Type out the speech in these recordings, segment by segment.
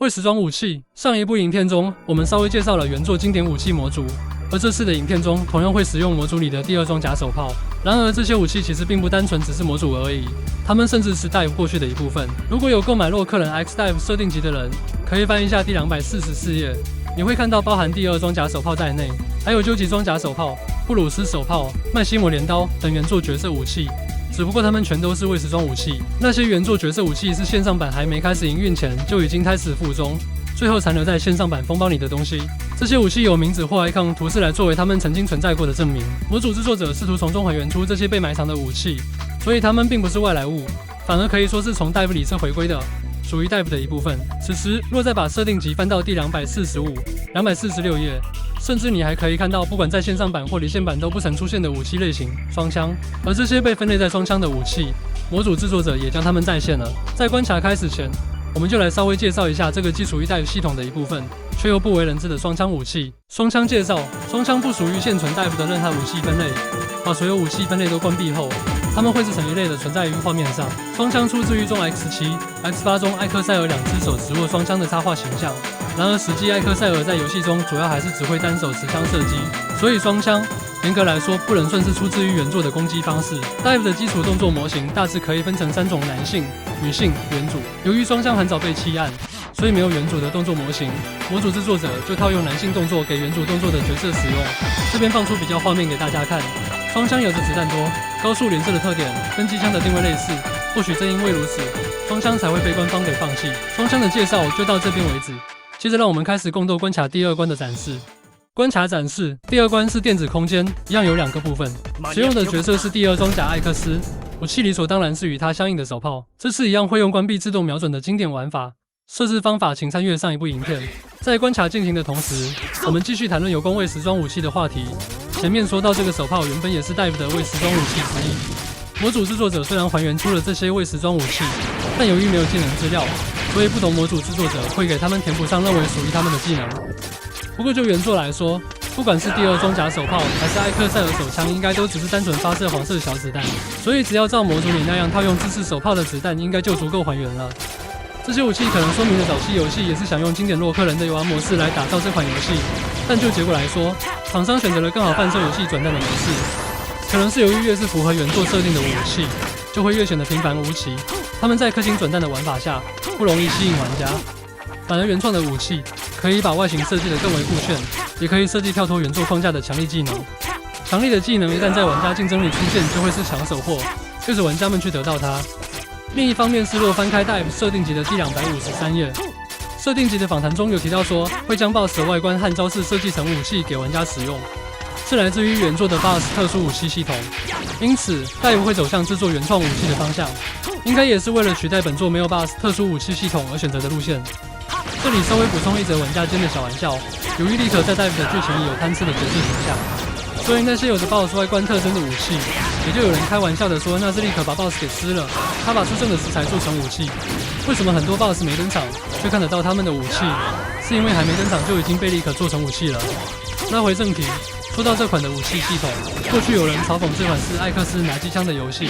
为时装武器，上一部影片中我们稍微介绍了原作经典武器模组，而这次的影片中同样会使用模组里的第二装甲手炮。然而这些武器其实并不单纯只是模组而已，它们甚至是 Dive 过去的一部分。如果有购买洛克人 X Dive 设定集的人，可以翻一下第244页，你会看到包含第二装甲手炮在内，还有究极装甲手炮、布鲁斯手炮、麦西摩镰刀等原作角色武器。只不过它们全都是未时装武器，那些原作角色武器是线上版还没开始营运前就已经开始附中，最后残留在线上版封包里的东西。这些武器有名字或 icon 图示来作为它们曾经存在过的证明。模组制作者试图从中还原出这些被埋藏的武器，所以它们并不是外来物，反而可以说是从 Dive 里侧回归的，属于 Dive 的一部分。此时若再把设定集翻到第245、246页，甚至你还可以看到，不管在线上版或离线版都不曾出现的武器类型——双枪。而这些被分类在双枪的武器，模组制作者也将它们再现了。在观察开始前，我们就来稍微介绍一下这个既属于 Dive 系统的一部分，却又不为人知的双枪武器。双枪介绍：双枪不属于现存 Dive 的任何武器分类，把所有武器分类都关闭后，它们会自成一类的存在于画面上。双枪出自于中 X7、X8 中艾克塞尔2只手持握双枪的插画形象。然而实际艾克塞尔在游戏中主要还是只会单手持枪射击，所以双枪严格来说不能算是出自于原作的攻击方式。Dive 的基础动作模型大致可以分成3种：男性、女性、原主。由于双枪很早被弃案，所以没有原主的动作模型，模组制作者就套用男性动作给原主动作的角色使用。这边放出比较画面给大家看。双枪有着子弹多、高速连射的特点，跟机枪的定位类似。或许正因为如此，双枪才会被官方给放弃。双枪的介绍就到这边为止。接着让我们开始共斗关卡第二关的展示。关卡展示第二关是电子空间，一样有2个部分。使用的角色是第二装甲艾克斯，武器理所当然是与它相应的手炮。这次一样会用关闭自动瞄准的经典玩法，设置方法请参阅上一部影片。在观察进行的同时，我们继续谈论有关未时装武器的话题。前面说到这个手炮原本也是 Dive 的未时装武器之一。模组制作者虽然还原出了这些未时装武器，但由于没有技能资料，所以不同模组制作者会给他们填补上认为属于他们的技能。不过就原作来说，不管是第二装甲手炮还是艾克塞尔手枪，应该都只是单纯发射黄色小子弹，所以只要照模组里那样套用自式手炮的子弹，应该就足够还原了。这些武器可能说明了早期游戏也是想用经典洛克人的游玩模式来打造这款游戏，但就结果来说，厂商选择了更好贩售游戏转蛋的模式。可能是由于越是符合原作设定的武器，就会越显得平凡无奇。他们在氪金转蛋的玩法下，不容易吸引玩家。反而原创的武器可以把外形设计得更为酷炫，也可以设计跳脱原作框架的强力技能。强力的技能一旦在玩家竞争里出现，就会是抢手货，推着玩家们去得到它。另一方面是若翻开 Dive 设定集的第253页，设定集的访谈中有提到说，会将 BOSS 的外观和招式设计成武器给玩家使用。是来自于原作的 BOSS 特殊武器系统，因此 Dive 会走向制作原创武器的方向，应该也是为了取代本作没有 BOSS 特殊武器系统而选择的路线。这里稍微补充一则玩家间的小玩笑，由于立可在 Dive 的剧情里有贪吃的角色形象，所以那些有着 BOSS 外观特征的武器，也就有人开玩笑的说那是立可把 BOSS 给吃了，他把出生的食材做成武器。为什么很多 BOSS 没登场却看得到他们的武器？是因为还没登场就已经被立可做成武器了。拉回正题。说到这款的武器系统，过去有人嘲讽这款是艾克斯拿机枪的游戏，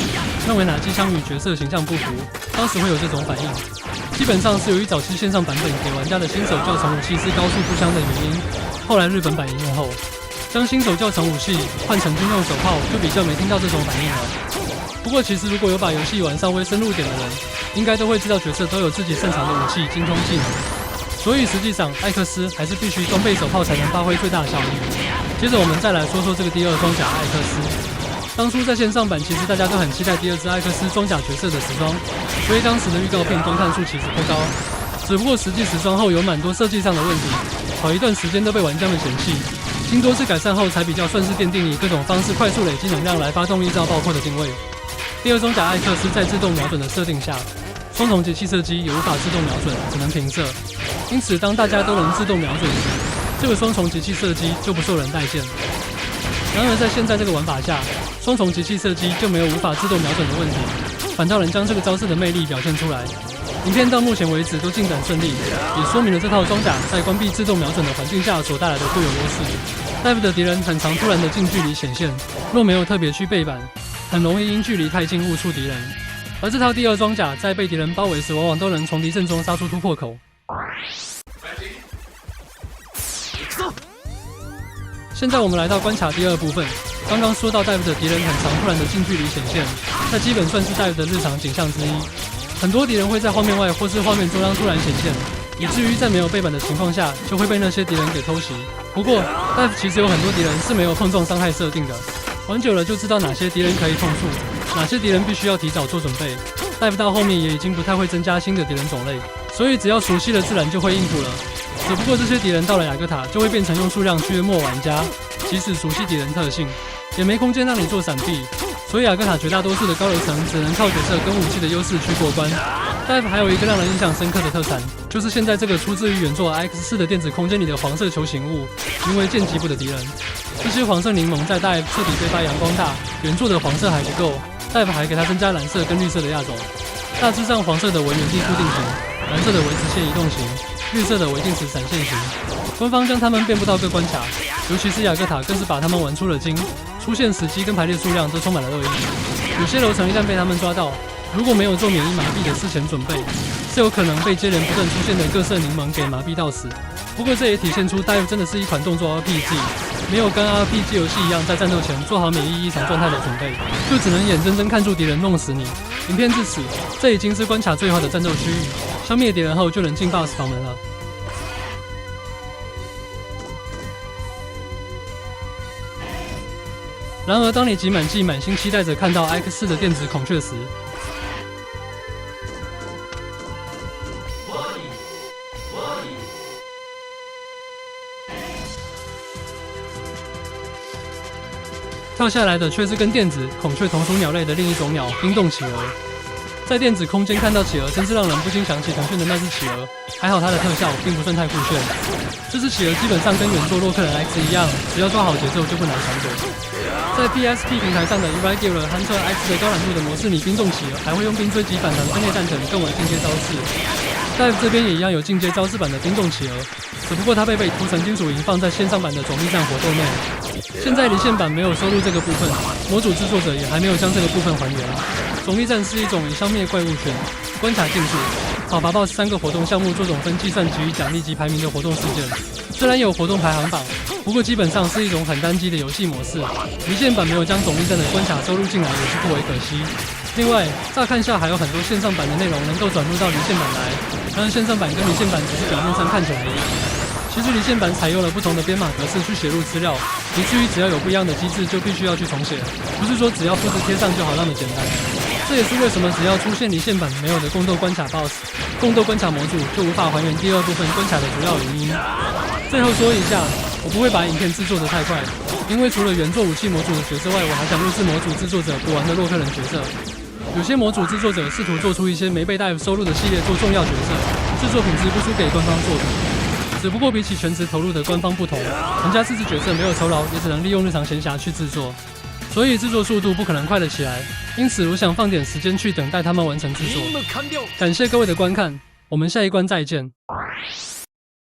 认为拿机枪与角色形象不符，当时会有这种反应。基本上是由于早期线上版本给玩家的新手教程武器是高速步枪的原因，后来日本版引用后，将新手教程武器换成军用手炮，就比较没听到这种反应了。不过其实如果有把游戏玩稍微深入点的人，应该都会知道角色都有自己擅长的武器精通技能，所以实际上艾克斯还是必须装备手炮才能发挥最大的效益。接着我们再来说说这个第二装甲艾克斯。当初在线上版，其实大家都很期待第二只艾克斯装甲角色的时装，所以当时的预告片观看数其实不高。只不过实际时装后有蛮多设计上的问题，好一段时间都被玩家们嫌弃。经多次改善后，才比较顺势奠定以各种方式快速累积能量来发动力罩爆破的定位。第二装甲艾克斯在自动瞄准的设定下，双重节气射击也无法自动瞄准，只能平射。因此当大家都能自动瞄准时，这个双重节气射击就不受人待见。然而在现在这个玩法下，双重节气射击就没有无法自动瞄准的问题，反倒能将这个招式的魅力表现出来。影片到目前为止都进展顺利，也说明了这套装甲在关闭自动瞄准的环境下所带来的固有优势。Dive 的敌人很常突然的近距离显现，若没有特别去背板，很容易因距离太近误触敌人。而这套第二装甲在被敌人包围时，往往都能从敌阵中杀出突破口。现在我们来到关卡第2部分。刚刚说到 Dive 的敌人很常突然的近距离显现，那基本算是 Dive 的日常景象之一。很多敌人会在画面外或是画面中央突然显现，以至于在没有背板的情况下，就会被那些敌人给偷袭。不过 Dive 其实有很多敌人是没有碰撞伤害设定的，玩久了就知道哪些敌人可以碰触，哪些敌人必须要提早做准备。Dive 到后面也已经不太会增加新的敌人种类，所以只要熟悉了自然就会应付了。只不过这些敌人到了雅各塔就会变成用数量去淹没玩家，即使熟悉敌人特性，也没空间让你做闪避，所以雅各塔绝大多数的高楼层只能靠角色跟武器的优势去过关。Dive 还有一个让人印象深刻的特产，就是现在这个出自于原作 X4 的电子空间里的黄色球形物，名为剑击部的敌人。这些黄色柠檬在 Dive 彻底被发扬光大，原作的黄色还不够，Dive 还给它增加蓝色跟绿色的亚种。大致上黄色的为原地固定型，蓝色的为直线移动型，绿色的为定时闪现型。官方将它们遍布到各关卡，尤其是雅各塔更是把它们玩出了精，出现时机跟排列数量都充满了恶意。有些楼层一旦被他们抓到，如果没有做免疫麻痹的事前准备，是有可能被接连不断出现的各色柠檬给麻痹到死。不过这也体现出 Dive 真的是一款动作 RPG， 没有跟 RPG 游戏一样在战斗前做好免疫异常状态的准备，就只能眼睁睁看住敌人弄死你。影片至此，这已经是关卡最后的战斗区域，消灭敌人后就能进 BOSS 房门了。然而，当你挤满剂、满心期待着看到 X4 的电子孔雀时，跳下来的却是跟电子孔雀同属鸟类的另一种鸟——冰冻企鹅。在电子空间看到企鹅，真是让人不禁想起腾讯的那只企鹅。还好它的特效并不算太酷炫。这只企鹅基本上跟原作洛克人 X 一样，只要抓好节奏就不难抢走。在 PSP 平台上的 Irregular Hunter X 的高难度的模式里，冰冻企鹅还会用冰锥击反弹分裂弹层更为进阶招式。Dive 这边也一样有进阶招式版的冰冻企鹅，只不过它被涂层金属银放在线上版的种力战活动内。现在离线版没有收录这个部分，模组制作者也还没有将这个部分还原。种力战是一种以消灭怪物选关卡进度、跑拔 BOSS 3个活动项目做总分计算给予奖励及排名的活动事件。虽然有活动排行榜，不过基本上是一种很单机的游戏模式。离线版没有将种力战的关卡收录进来，也是不为可惜。另外，乍看下还有很多线上版的内容能够转入到离线版来，但是线上版跟离线版只是表面上看起来一样。其实离线版采用了不同的编码格式去写入资料，以至于只要有不一样的机制就必须要去重写，不是说只要复制贴上就好那么简单。这也是为什么只要出现离线版没有的宫斗关卡 BOSS、宫斗关卡模组就无法还原第2部分关卡的主要原因。最后说一下，我不会把影片制作得太快，因为除了原作武器模组的角色外，我还想录制模组制作者补完的洛克人角色。有些模组制作者试图做出一些没被 Dive 收录的系列做重要角色，制作品质不输给官方作品。只不过比起全职投入的官方不同，人家自制角色没有酬劳，也只能利用日常闲暇去制作，所以制作速度不可能快得起来。因此，我想放点时间去等待他们完成制作。感谢各位的观看，我们下一关再见。